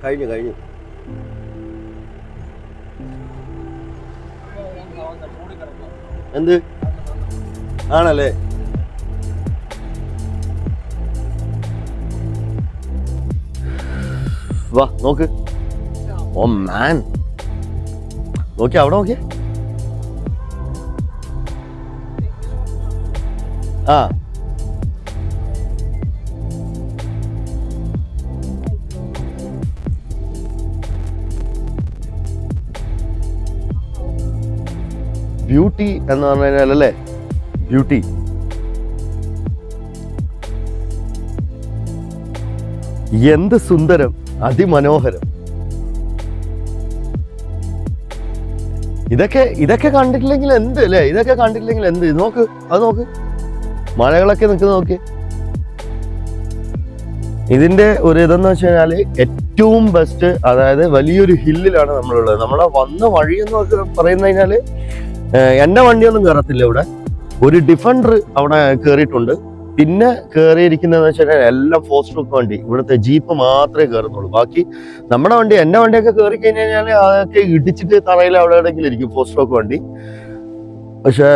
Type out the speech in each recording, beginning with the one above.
കഴിഞ്ഞു കഴിഞ്ഞു. എന്ത് ആണല്ലേ? വാ നോക്ക്. ഓ മാൻ, നോക്കി അവിടെ നോക്കിയേ. ആ ബ്യൂട്ടി എന്ന് പറഞ്ഞു കഴിഞ്ഞാലല്ലേ, ബ്യൂട്ടി. എന്ത് സുന്ദരം, അതിമനോഹരം. ഇതൊക്കെ കണ്ടിട്ടില്ലെങ്കിൽ എന്ത് അല്ലേ? ഇതൊക്കെ കണ്ടിട്ടില്ലെങ്കിൽ എന്ത്? നോക്ക്, അത് നോക്ക്, മലകളൊക്കെ നിൽക്കുന്നത് നോക്കി. ഇതിന്റെ ഒരു ഇതെന്ന് വെച്ച് കഴിഞ്ഞാല് ഏറ്റവും ബെസ്റ്റ്, അതായത് വലിയൊരു ഹില്ലിലാണ് നമ്മളുള്ളത്. നമ്മളെ വന്ന വഴി എന്ന് പറയുന്ന കഴിഞ്ഞാല് എന്റെ വണ്ടിയൊന്നും കയറത്തില്ല. ഇവിടെ ഒരു ഡിഫൻഡർ അവിടെ കയറിയിട്ടുണ്ട്. പിന്നെ കയറിയിരിക്കുന്നതെന്ന് വെച്ച് കഴിഞ്ഞാൽ എല്ലാം ഫോസ്റ്റ് ലുക്ക് വണ്ടി, ഇവിടുത്തെ ജീപ്പ് മാത്രമേ കയറുന്നുള്ളൂ. ബാക്കി നമ്മുടെ വണ്ടി, എന്റെ വണ്ടിയൊക്കെ കയറി കഴിഞ്ഞ് കഴിഞ്ഞാൽ അതൊക്കെ ഇടിച്ചിട്ട് തറയിൽ അവിടെ എവിടെയെങ്കിലും ഇരിക്കും ഫോസ്റ്റ് ലുക്ക് വണ്ടി. പക്ഷെ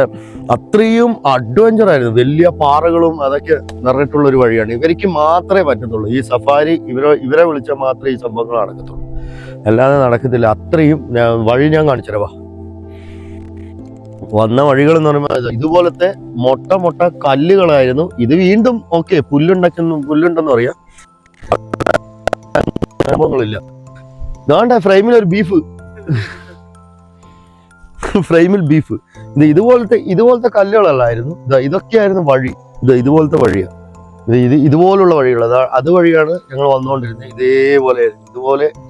അത്രയും അഡ്വഞ്ചർ ആയിരുന്നു. വലിയ പാറകളും അതൊക്കെ നിറഞ്ഞിട്ടുള്ള ഒരു വഴിയാണ്. ഇവർക്ക് മാത്രമേ പറ്റത്തുള്ളൂ ഈ സഫാരി. ഇവരെ വിളിച്ചാൽ മാത്രമേ ഈ സംഭവങ്ങൾ നടക്കത്തുള്ളൂ, അല്ലാതെ നടക്കത്തില്ല. അത്രയും വഴി ഞാൻ കാണിച്ചുതരാം. വന്ന വഴികൾ എന്ന് പറയുമ്പോൾ ഇതുപോലത്തെ മൊട്ട കല്ലുകളായിരുന്നു. ഇത് വീണ്ടും ഓക്കെ പുല്ലുണ്ടെന്ന് പറയാം. സംഭവങ്ങളില്ല. ഇതാണ്ട ഫ്രെയിമിൽ ഒരു ബീഫ്, ഫ്രെയിമിൽ ബീഫ്. ഇതുപോലത്തെ കല്ലുകളല്ലായിരുന്നു. ഇതൊക്കെയായിരുന്നു വഴി. ഇതുപോലത്തെ വഴിയാണ്. ഇതുപോലുള്ള വഴികൾ. അതുവഴിയാണ് ഞങ്ങൾ വന്നുകൊണ്ടിരുന്നത്.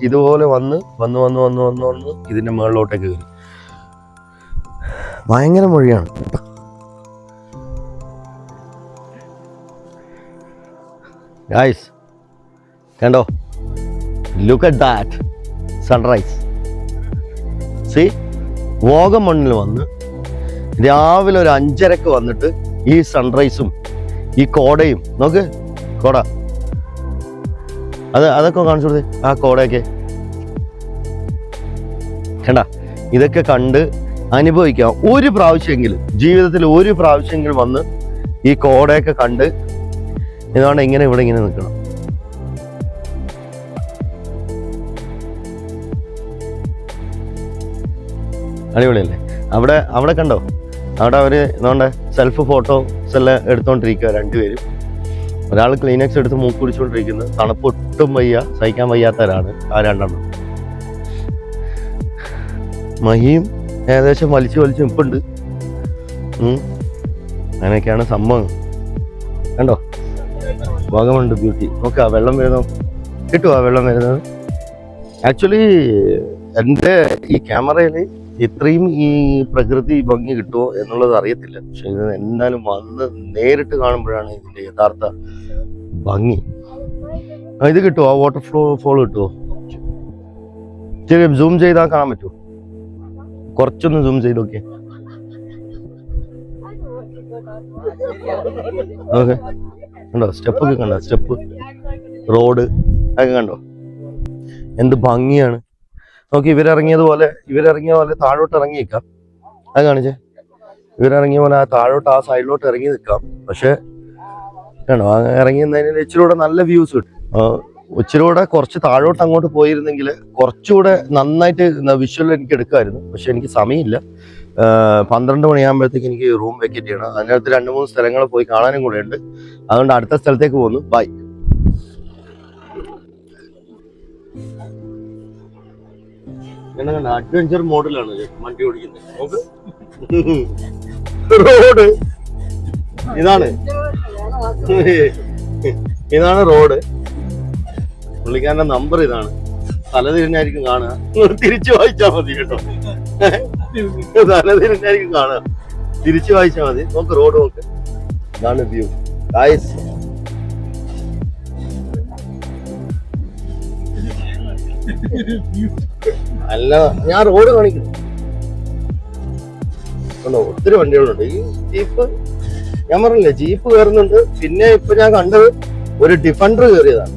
ഇതുപോലെ വന്ന് ഇതിന്റെ മുകളിലോട്ടേക്ക് കയറി. ഭയങ്കര വഴിയാണ്. ഗൈസ് കണ്ടോ, look at that sunrise. See, വാഗമണ്ണിൽ വന്ന് രാവിലെ ഒരു 5:30 വന്നിട്ട് ഈ സൺറൈസും ഈ കോടയും നോക്ക്. കോട അതൊക്കെ കാണിച്ചു കൊടുത്തേ. ആ കോടയൊക്കെ കണ്ട. ഇതൊക്കെ കണ്ട് അനുഭവിക്കാം. ഒരു പ്രാവശ്യമെങ്കിലും ജീവിതത്തിൽ ഒരു പ്രാവശ്യമെങ്കിലും വന്ന് ഈ കോടയൊക്കെ കണ്ട് ഇതാണ് ഇവിടെ ഇങ്ങനെ നിൽക്കണം. അടിപൊളിയല്ലേ? അവിടെ കണ്ടോ, അവിടെ അവര് നോണ്ട സെൽഫ് ഫോട്ടോസ് എല്ലാം എടുത്തോണ്ടിരിക്കുക. രണ്ടുപേരും, ഒരാൾ ക്ലീനക്സ് എടുത്ത് മൂക്ക് പിടിച്ചോണ്ടിരിക്കുന്നത്. തണുപ്പൊട്ടും സഹിക്കാൻ വയ്യാത്തവരാണ് ആ രണ്ടെണ്ണം. മഹിയും ഏകദേശം വലിച്ചു നിൽപ്പുണ്ട്. അങ്ങനെയൊക്കെയാണ് സംഭവം. കണ്ടോ, വാഗമൺ ബ്യൂട്ടി. നോക്കുക, വെള്ളം വരുന്നോ, കിട്ടുമോ വെള്ളം വരുന്നത്? ആക്ച്വലി എൻ്റെ ഈ ക്യാമറയിൽ ഇത്രയും ഈ പ്രകൃതി ഭംഗി കിട്ടുമോ എന്നുള്ളത് അറിയത്തില്ല. പക്ഷെ ഇത് എന്തായാലും വന്ന് നേരിട്ട് കാണുമ്പോഴാണ് ഇതിൻ്റെ യഥാർത്ഥ ഭംഗി. ഇത് കിട്ടുമോ? ആ വാട്ടർ ഫോൾ കിട്ടുമോ? ശരി, സൂം ചെയ്താൽ കാണാൻ പറ്റുമോ? കുറച്ചൊന്ന് സൂം ചെയ്ത് നോക്കിയേ. ഓക്കെ, കണ്ടോ സ്റ്റെപ്പൊക്കെ കണ്ടോ? സ്റ്റെപ്പ്, റോഡ് ഒക്കെ കണ്ടോ? എന്ത് ഭംഗിയാണ് നോക്കി. ഇവരിറങ്ങിയ പോലെ താഴോട്ട് ഇറങ്ങി നിൽക്കാം. അത് കാണിച്ചേ. ഇവരിറങ്ങിയ പോലെ താഴോട്ട് ആ സൈഡിലോട്ട് ഇറങ്ങി നിൽക്കാം. പക്ഷെ കണ്ടോ, ഇറങ്ങി നിന്നതിന് ഇച്ചിരി കൂടെ നല്ല വ്യൂസ് കിട്ടും. ഇച്ചിരി കൂടെ കുറച്ച് താഴോട്ട് അങ്ങോട്ട് പോയിരുന്നെങ്കിൽ കുറച്ചുകൂടെ നന്നായിട്ട് വിഷ്വൽ എനിക്ക് എടുക്കാമായിരുന്നു. പക്ഷെ എനിക്ക് സമയമില്ല. 12 മണിയാകുമ്പോഴത്തേക്ക് എനിക്ക് റൂം വെക്കേറ്റ് ചെയ്യണം. അതിനകത്ത് 2-3 സ്ഥലങ്ങൾ പോയി കാണാനും കൂടെ ഉണ്ട്. അതുകൊണ്ട് അടുത്ത സ്ഥലത്തേക്ക് പോകുന്നു. ബൈ. അഡ്വഞ്ചർ മോഡിലാണ് വണ്ടി ഓടിക്കുന്നത്. റോഡ് ഇതാണ് റോഡ്. പുള്ളിക്കാരന്റെ നമ്പർ ഇതാണ്. തലതിരിഞ്ഞായിരിക്കും കാണുക. തിരിച്ചു വായിച്ചാൽ മതി കേട്ടോ. തലതിരിഞ്ഞായിരിക്കും കാണുക. തിരിച്ചു വായിച്ചാൽ മതി. നോക്ക്, റോഡ് നോക്ക്. ഇതാണ് വ്യൂ. ഗായ്സ്, അല്ല, ഞാൻ റോഡ് കാണിക്കുന്നു. ഒത്തിരി വണ്ടികളുണ്ട്. ഈ ജീപ്പ് ഞാൻ പറഞ്ഞില്ലേ, ജീപ്പ് കയറുന്നുണ്ട്. പിന്നെ ഇപ്പൊ ഞാൻ കണ്ടത് ഒരു ഡിഫൻഡർ കയറിയതാണ്.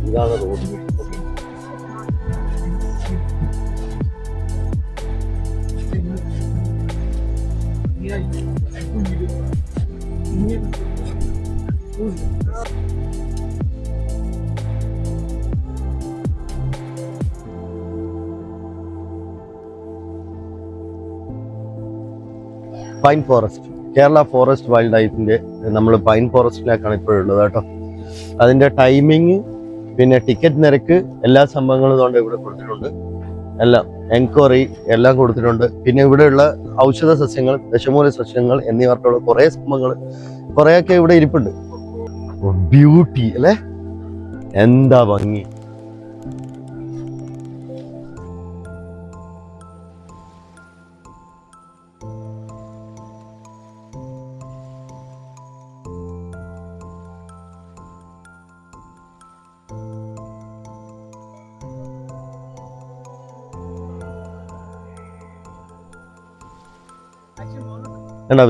ഇതാണ് road. Pine forest, Kerala forest wild ലൈഫിന്റെ നമ്മൾ പൈൻ ഫോറസ്റ്റിലേക്കാണ് ഇപ്പോഴുള്ളത് കേട്ടോ. അതിന്റെ ടൈമിങ്, പിന്നെ ടിക്കറ്റ് നിരക്ക്, എല്ലാ സംഭവങ്ങളും ഇതുകൊണ്ട് ഇവിടെ കൊടുത്തിട്ടുണ്ട്. എല്ലാം എൻക്വയറി എല്ലാം കൊടുത്തിട്ടുണ്ട്. പിന്നെ ഇവിടെയുള്ള ഔഷധ സസ്യങ്ങൾ, ദശമൂല സസ്യങ്ങൾ എന്നിവർക്കുള്ള കുറെ സംഭവങ്ങൾ കുറെയൊക്കെ ഇവിടെ ഇരിപ്പുണ്ട്. ബ്യൂട്ടി അല്ലേ, എന്താ ഭംഗി.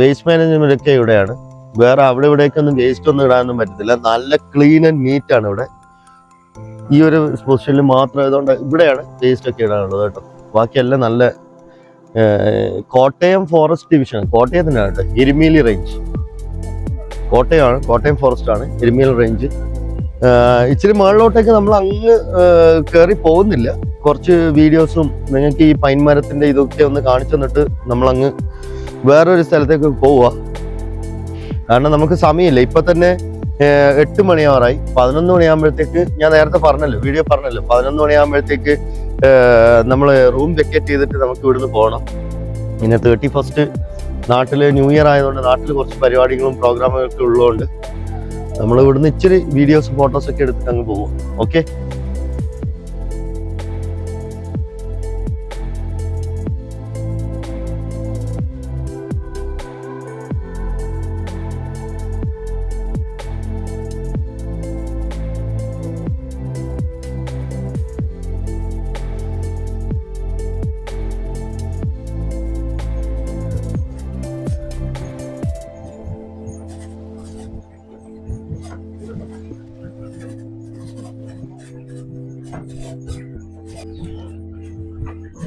വേസ്റ്റ് മാനേജ്മെന്റ് ഒക്കെ ഇവിടെയാണ്. വേറെ അവിടെ ഇവിടേക്കൊന്നും വേസ്റ്റ് ഒന്നും ഇടാനൊന്നും പറ്റത്തില്ല. നല്ല ക്ലീൻ ആൻഡ് നീറ്റ് ആണ് ഇവിടെ. ഈ ഒരു പൊസിഷനിൽ മാത്രം ആയതുകൊണ്ട് ഇവിടെയാണ് വേസ്റ്റ് ഒക്കെ ഇടാനുള്ളത് കേട്ടോ. ബാക്കിയെല്ലാം നല്ല കോട്ടയം ഫോറസ്റ്റ് ഡിവിഷൻ, കോട്ടയത്തിനാണ് കേട്ടോ, എരുമേലി റേഞ്ച്. കോട്ടയമാണ്, കോട്ടയം ഫോറസ്റ്റ് ആണ്, എരുമേലി റേഞ്ച്. ഇച്ചിരി മുകളിലോട്ടേക്ക് നമ്മൾ അങ്ങ് കയറി പോകുന്നില്ല. കുറച്ച് വീഡിയോസും നിങ്ങൾക്ക് ഈ പൈൻ മരത്തിന്റെ ഇതൊക്കെ ഒന്ന് കാണിച്ചു തന്നിട്ട് നമ്മളങ്ങ് വേറൊരു സ്ഥലത്തേക്ക് പോവുക. കാരണം നമുക്ക് സമയമില്ല. ഇപ്പൊ തന്നെ 8 മണിയാവാറായി. 11 മണിയാകുമ്പോഴത്തേക്ക്, ഞാൻ നേരത്തെ പറഞ്ഞല്ലോ, വീഡിയോ പറഞ്ഞല്ലോ, 11 മണിയാകുമ്പോഴത്തേക്ക് നമ്മൾ റൂം വെക്കേറ്റ് ചെയ്തിട്ട് നമുക്ക് ഇവിടുന്ന് പോകണം. പിന്നെ 31st നാട്ടിൽ ന്യൂ ഇയർ ആയതുകൊണ്ട് നാട്ടിൽ കുറച്ച് പരിപാടികളും പ്രോഗ്രാമുകളൊക്കെ ഉള്ളതുകൊണ്ട് നമ്മൾ ഇവിടുന്ന് ഇച്ചിരി വീഡിയോസ് ഫോട്ടോസൊക്കെ എടുത്തിട്ട് അങ്ങ് പോകും. ഓക്കെ,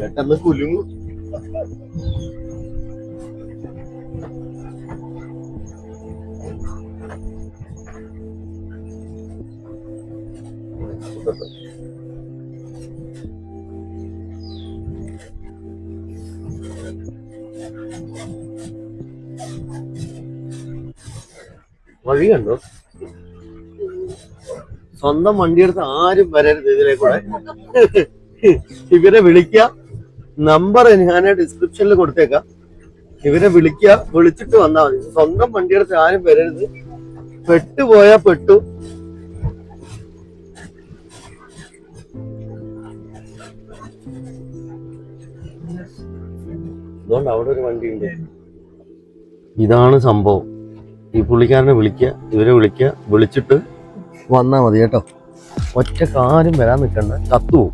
പെട്ടെന്ന് കുലുങ്ങും. വഴി കണ്ടോ? സ്വന്തം വണ്ടിയെടുത്ത് ആരും വരരുത് ഇതിലെ കൂടെ. ഇവരെ വിളിക്കുക, നമ്പർ ഞാൻ ഡിസ്ക്രിപ്ഷനിൽ കൊടുത്തേക്കാം. ഇവരെ വിളിക്കുക, വിളിച്ചിട്ട് വന്നാൽ മതി. സ്വന്തം വണ്ടിയെടുത്ത് ആരും വരരുത്. പെട്ടുപോയാ പെട്ടു. അതുകൊണ്ട് അവിടെ ഒരു വണ്ടിയുണ്ട്. ഇതാണ് സംഭവം. ഈ പുള്ളിക്കാരനെ വിളിക്കുക, ഇവരെ വിളിക്കുക, വിളിച്ചിട്ട് വന്നാ മതി കേട്ടോ. ഒറ്റ കാര്യം വരാൻ നിൽക്കണ്ട, ചത്തുപോകും.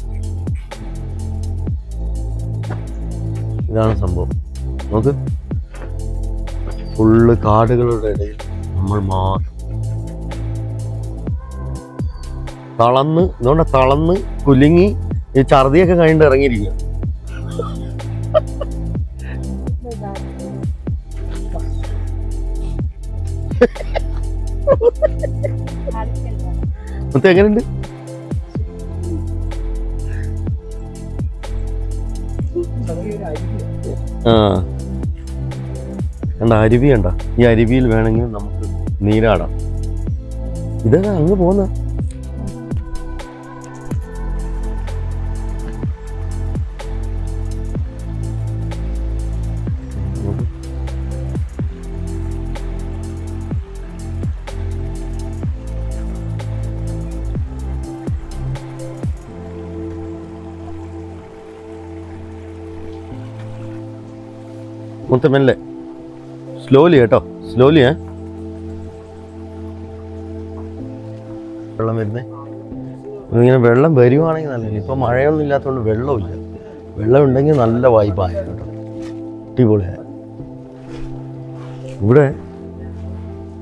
ഇതാണ് സംഭവം. നോക്ക്, ഫുള്ള് കാടുകളുടെ ഇടയിൽ നമ്മൾ മാത്രം തളന്ന്, ഇതുകൊണ്ട് തളന്ന് കുലുങ്ങി ഈ ഛർദിയൊക്കെ കഴിഞ്ഞിട്ട് ഇറങ്ങിയിരിക്കുക. മൊത്തം എങ്ങനെയുണ്ട്? കണ്ട അരുവി കണ്ട? ഈ അരുവിയിൽ വേണമെങ്കിൽ നമുക്ക് നീരാടാം. ഇതാ അങ്ങ് പോന്ന മൊത്തം മെല്ലെ, സ്ലോലി കേട്ടോ, സ്ലോലി. വരുന്നത്. ഇങ്ങനെ വെള്ളം വരുവാണെങ്കിൽ നല്ലത്. ഇപ്പം മഴയൊന്നും ഇല്ലാത്തതുകൊണ്ട് വെള്ളമില്ല. വെള്ളം ഉണ്ടെങ്കിൽ നല്ല വൈബായ കേട്ടോ, അടിപൊളിയായ. ഇവിടെ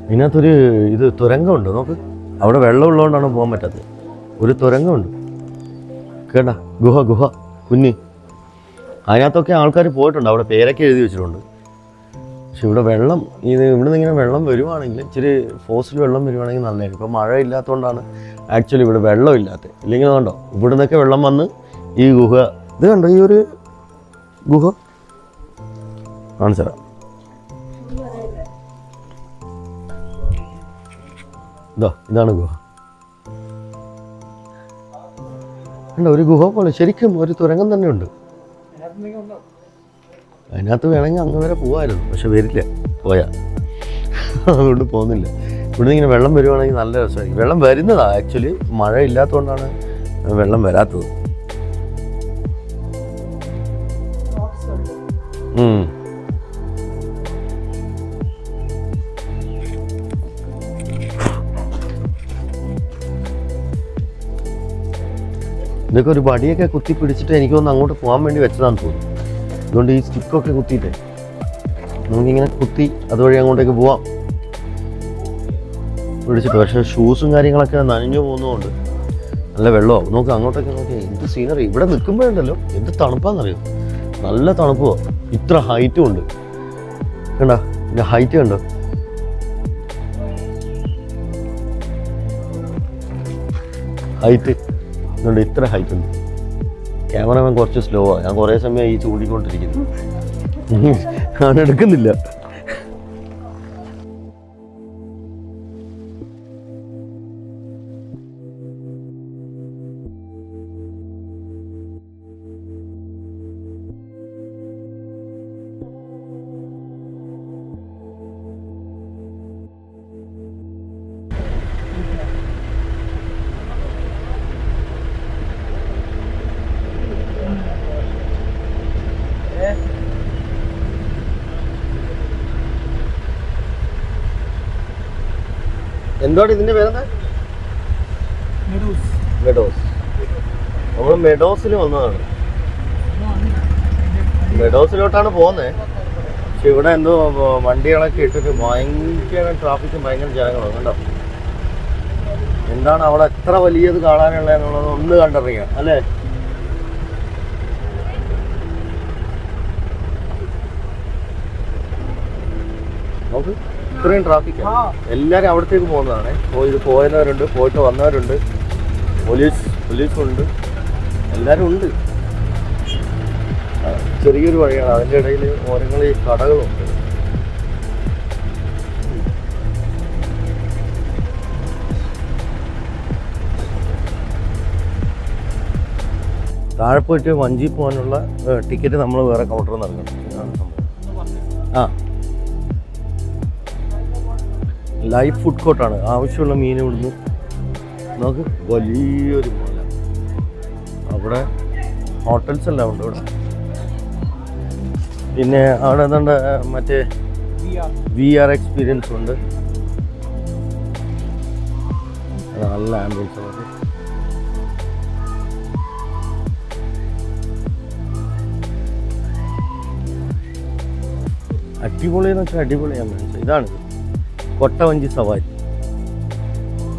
ഇതിനകത്തൊരു തുരങ്കമുണ്ട് നോക്ക്. അവിടെ വെള്ളം ഉള്ളതുകൊണ്ടാണ് പോകാൻ പറ്റാത്തത്. ഒരു തുരങ്കമുണ്ട് കേട്ടാ, ഗുഹ കുഞ്ഞ്. അതിനകത്തൊക്കെ ആൾക്കാർ പോയിട്ടുണ്ട്, അവിടെ പേരൊക്കെ എഴുതി വെച്ചിട്ടുണ്ട്. പക്ഷെ ഇവിടെ വെള്ളം ഇവിടെ നിന്ന് ഇങ്ങനെ വെള്ളം വരുവാണെങ്കിൽ, ഇച്ചിരി ഫോഴ്സിൽ വെള്ളം വരുവാണെങ്കിൽ നല്ലതായിരുന്നു. ഇപ്പം മഴ ഇല്ലാത്തതുകൊണ്ടാണ് ആക്ച്വലി ഇവിടെ വെള്ളം ഇല്ലാത്തത്. ഇല്ലെങ്കിൽ കണ്ടോ, ഇവിടെ നിന്നൊക്കെ വെള്ളം വന്ന് ഈ ഗുഹ, ഇത് കണ്ടോ ഈ ഒരു ഗുഹ കാണിച്ചതാ. ഇതാണ് ഗുഹ. കണ്ടോ, ഒരു ഗുഹ പോലെ ശരിക്കും ഒരു തുരങ്കം തന്നെ ഉണ്ട്. അതിനകത്ത് വേണമെങ്കിൽ അങ്ങ് വരെ പോകാമായിരുന്നു, പക്ഷെ വരില്ല പോയാൽ, അതുകൊണ്ട് പോകുന്നില്ല. ഇവിടെ ഇങ്ങനെ വെള്ളം വരുവാണെങ്കിൽ നല്ല രസമായിരിക്കും. വെള്ളം വരുന്നതാണ് ആക്ച്വലി, മഴ ഇല്ലാത്തതുകൊണ്ടാണ് വെള്ളം വരാത്തത്. ഇതൊക്കെ ഒരു വടിയൊക്കെ കുത്തി പിടിച്ചിട്ട് എനിക്കൊന്ന് അങ്ങോട്ട് പോകാൻ വേണ്ടി വെച്ചതാണെന്ന് തോന്നുന്നു. അതുകൊണ്ട് ഈ സ്റ്റിക്കൊക്കെ കുത്തിയിട്ടേ നമുക്കിങ്ങനെ കുത്തി അതുവഴി അങ്ങോട്ടേക്ക് പോവാം പിടിച്ചിട്ട്. പക്ഷേ ഷൂസും കാര്യങ്ങളൊക്കെ നനഞ്ഞു പോകുന്നതുകൊണ്ട് നല്ല വെള്ളമാവും. നോക്ക് അങ്ങോട്ടൊക്കെ നോക്കി, എന്ത് സീനറി. ഇവിടെ നിൽക്കുമ്പോഴുണ്ടല്ലോ എന്ത് തണുപ്പാണെന്നറിയോ, നല്ല തണുപ്പോ. ഇത്ര ഹൈറ്റും ഉണ്ട് കണ്ടോ, ഇതിൻ്റെ ഹൈറ്റ് കണ്ടോ. ഹൈറ്റ് ഇതുകൊണ്ട് ഇത്ര ഹൈറ്റ് ഉണ്ട്. ക്യാമറമാൻ കുറച്ച് സ്ലോ ആണ്. ഞാൻ കുറേ സമയം ഈ ചൂണ്ടിക്കൊണ്ടിരിക്കുന്നു, ഞാൻ എടുക്കുന്നില്ല. എന്താണ് ഇതിന്റെ പേരെന്താ? മെഡോസ്. നമ്മൾ മെഡോസിൽ വന്നതാണ്. മെഡോസിലോട്ടാണ് പോകുന്നത്. പക്ഷെ ഇവിടെ എന്തോ വണ്ടികളൊക്കെ ഇട്ടിട്ട് ഭയങ്കര ട്രാഫിക്കും ഭയങ്കര ജനങ്ങളും കണ്ടോ. എന്താണ് അവിടെ എത്ര വലിയത് കാണാനുള്ളതെന്നുള്ളത് ഒന്ന് കണ്ടറിയാം അല്ലേ. നോക്ക്, ഇത്രയും ട്രാഫിക്കാണ്. എല്ലാവരും അവിടത്തേക്ക് പോകുന്നതാണ്. പോയവരുണ്ട്, പോയിട്ട് വന്നവരുണ്ട്, പോലീസുണ്ട്, എല്ലാവരും ഉണ്ട്. ചെറിയൊരു വഴിയാണ്, അതിൻ്റെ ഇടയിൽ ഓരങ്ങളിൽ കടകളുണ്ട്. താഴെ പോയിട്ട് വഞ്ചി പോകാനുള്ള ടിക്കറ്റ് നമ്മൾ വേറെ കൗണ്ടറിൽ നൽകണം. ആ, ലൈവ് ഫുഡ് കോർട്ടാണ്. ആവശ്യമുള്ള മീൻ ഇവിടുന്ന് നമുക്ക് വലിയൊരു മല. അവിടെ ഹോട്ടൽസ് എല്ലാം ഉണ്ട് ഇവിടെ. പിന്നെ അവിടെ എന്താണ്ട് മറ്റേ VR എക്സ്പീരിയൻസ് ഉണ്ട്. നല്ല ആംബിയൻസ് ആണ്. അടിപൊളിയെന്ന് വെച്ചാൽ അടിപൊളി ആംബിയൻസ്. ഇതാണ് കൊട്ടവഞ്ചി സവാരി.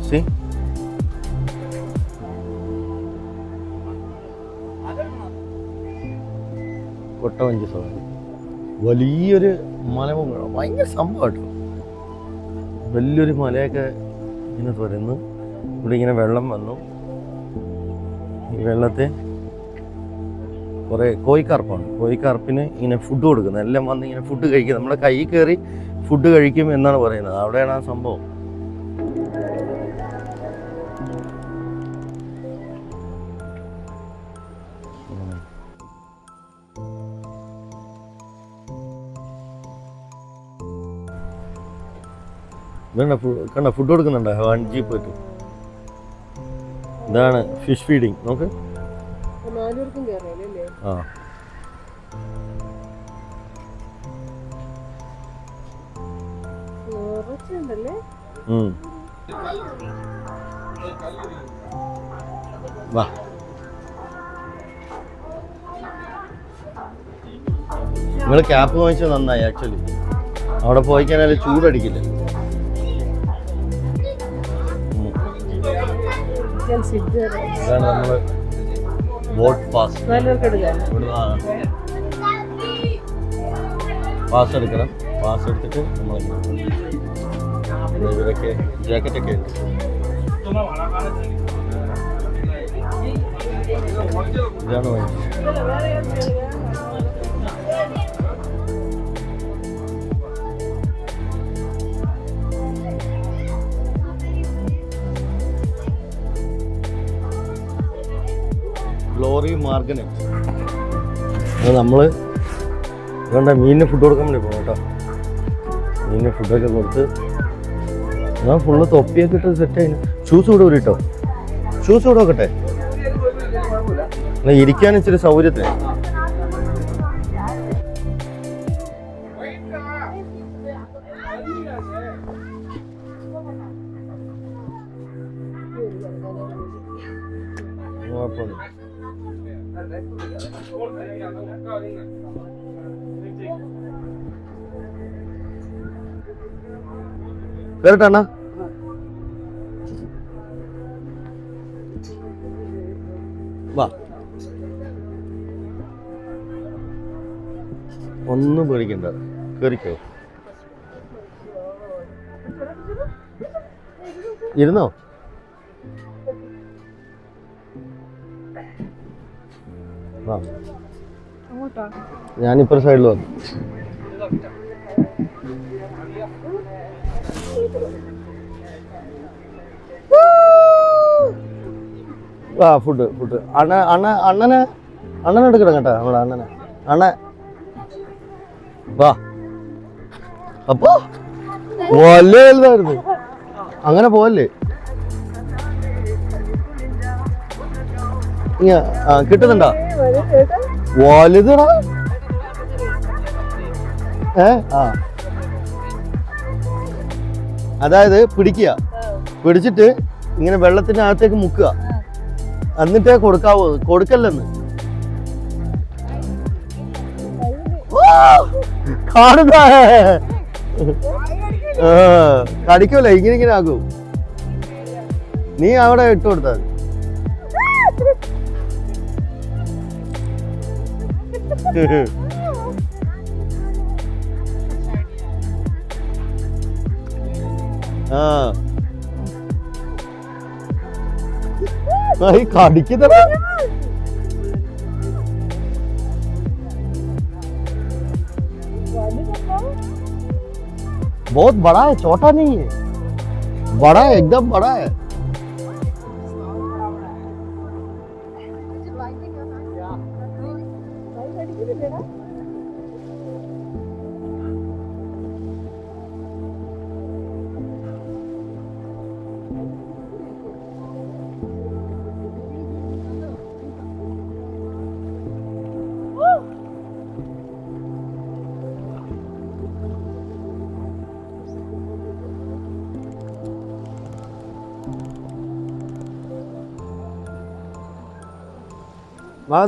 സി കൊട്ടവഞ്ചി സവാരി വലിയൊരു മലമുകൾ, ഭയങ്കര സംഭവം കേട്ടോ. വലിയൊരു മലയൊക്കെ ഇങ്ങനെ തുറന്ന് ഇവിടെ ഇങ്ങനെ വെള്ളം വന്നു. ഈ വെള്ളത്തെ കുറേ കോഴിക്കാർപ്പിന് ഇങ്ങനെ ഫുഡ് കൊടുക്കുന്നത്. എല്ലാം വന്ന് ഇങ്ങനെ ഫുഡ് കഴിക്കും. നമ്മുടെ കൈ കയറി ഫുഡ് കഴിക്കും എന്നാണ് പറയുന്നത്. അവിടെയാണ് ആ സംഭവം. കണ്ട ഫുഡ് കൊടുക്കുന്നുണ്ടോ വഞ്ചി പോയിട്ട്. ഇതാണ് ഫിഷ് ഫീഡിങ്. നോക്ക്. ആ, വാ. നിങ്ങൾ ക്യാപ്പ് വാങ്ങിച്ചത് നന്നായി ആക്ച്വലി. അവിടെ പോയി കഴിഞ്ഞാൽ ചൂടടിക്കില്ല. ഇതാണ് നമ്മള് ബോട്ട് പാസ്. പാസ് എടുക്കണം. പാസ് എടുത്തിട്ട് നമ്മൾ ഇവരൊക്കെ ജാക്കറ്റൊക്കെ ഉണ്ട്. ഇതാണ് ഗ്ലോറി മാർഗനെറ്റ്. അത് നമ്മൾ വേണ്ട മീനിന് ഫുഡ് കൊടുക്കാൻ വേണ്ടി പോകാം കേട്ടോ. മീനിന് ഫുഡൊക്കെ കൊടുത്ത് ഞാൻ ഫുള്ള് തൊപ്പിയൊക്കെ ഇട്ട് സെറ്റ് ആയി. ഷൂസ് കൂടെ ഒരു കേട്ടോ. ഷൂസ് കൂടെ നോക്കട്ടെ, ഇരിക്കാൻ ഇച്ചിരി സൗകര്യത്തിന്. കേറട്ടാ. വാ, ഒന്നും പേടിക്കണ്ട, കേറിക്കോ. ഇരുന്നോ? ഞാനിപ്പോ സൈഡിൽ വന്നു. ആ ഫുഡ് അണ്ണനെ എടുക്കണം കേട്ടോ. നമ്മളെ അണ്ണ വാ. അപ്പോ വലുതായിരുന്നു. അങ്ങനെ പോവല്ലേ? കിട്ടുന്നുണ്ടോ? വലുതാ. അതായത് പിടിക്കുക, പിടിച്ചിട്ട് ഇങ്ങനെ വെള്ളത്തിനകത്തേക്ക് മുക്കുക, എന്നിട്ടേ കൊടുക്കാവൂ. കൊടുക്കല്ലെന്ന് കാണുന്ന കടിക്കൂല. ഇങ്ങനെ ആകൂ. നീ അവിടെ ഇട്ട് കൊടുത്താൽ कड़की बहुत बड़ा है, छोटा नहीं है, बड़ा है, एकदम बड़ा है।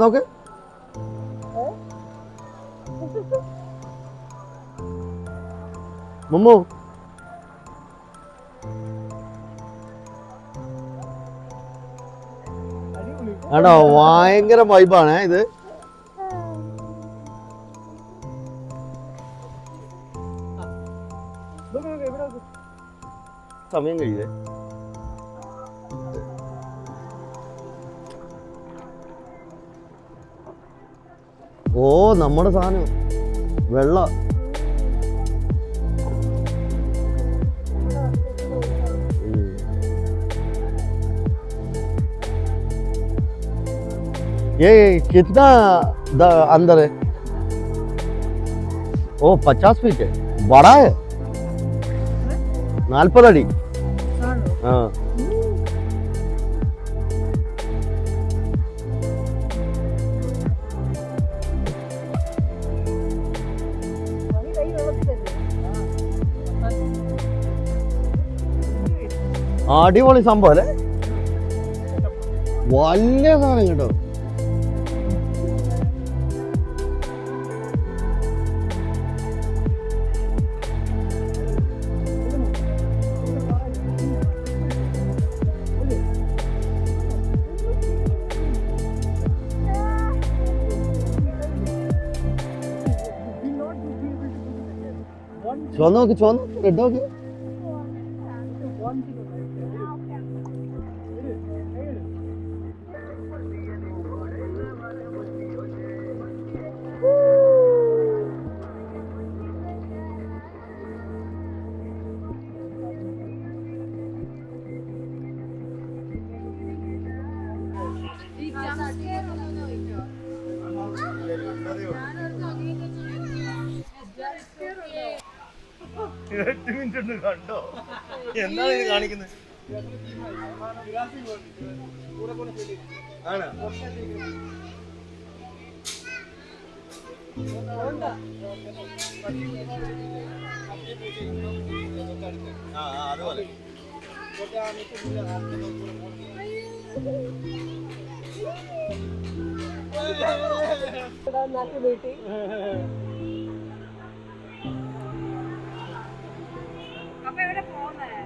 നോക്ക് മുമ്മു, ആണോ? ഭയങ്കര വൈബാണ് ഇത്. സമയം കഴിയേ. ഓ, നമ്മുടെ സാധനം വെള്ള. ये कितना अंदर है? ओ 50 फीट है, बड़ा है। 40 अड़ी। हाँ, അടിപൊളി സംഭവം അല്ലേ? വലിയ സാധനം കേട്ടോ. ചുവന്ന് നോക്ക്, ചുവന്ന് റെഡ് നോക്ക്. കണ്ടോ എന്താണ് ഇത് കാണിക്കുന്നത്? ആണ് അതുപോലെ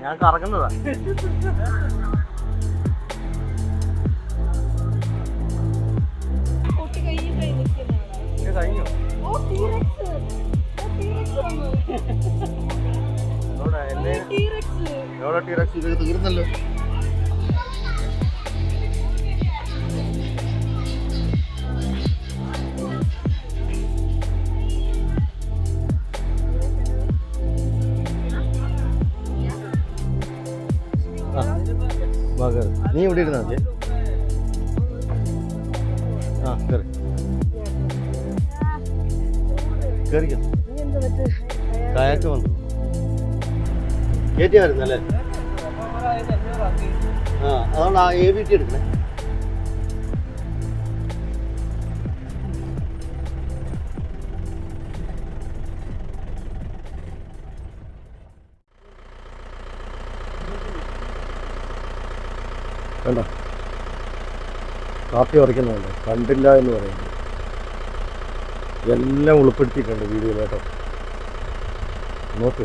ഞാൻ കറങ്ങുന്നതാ. കഴിഞ്ഞു ഇത് തീർന്നല്ലോ. നീ ഇവിടെ ഇരുന്നാ മതി. ആ കയറി കയറിക്കോ. കായക്ക് വന്നു കയറ്റിയായിരുന്നല്ലേ? ആ അതുകൊണ്ട് ആ AVT എടുക്കണേ. വേണ്ട കാപ്പി ഉറയ്ക്കുന്നുണ്ട്, കണ്ടില്ല എന്ന് പറയുന്നത് എല്ലാം ഉൾപ്പെടുത്തിയിട്ടുണ്ട് വീഡിയോയിൽ കേട്ടോ. നോക്ക്.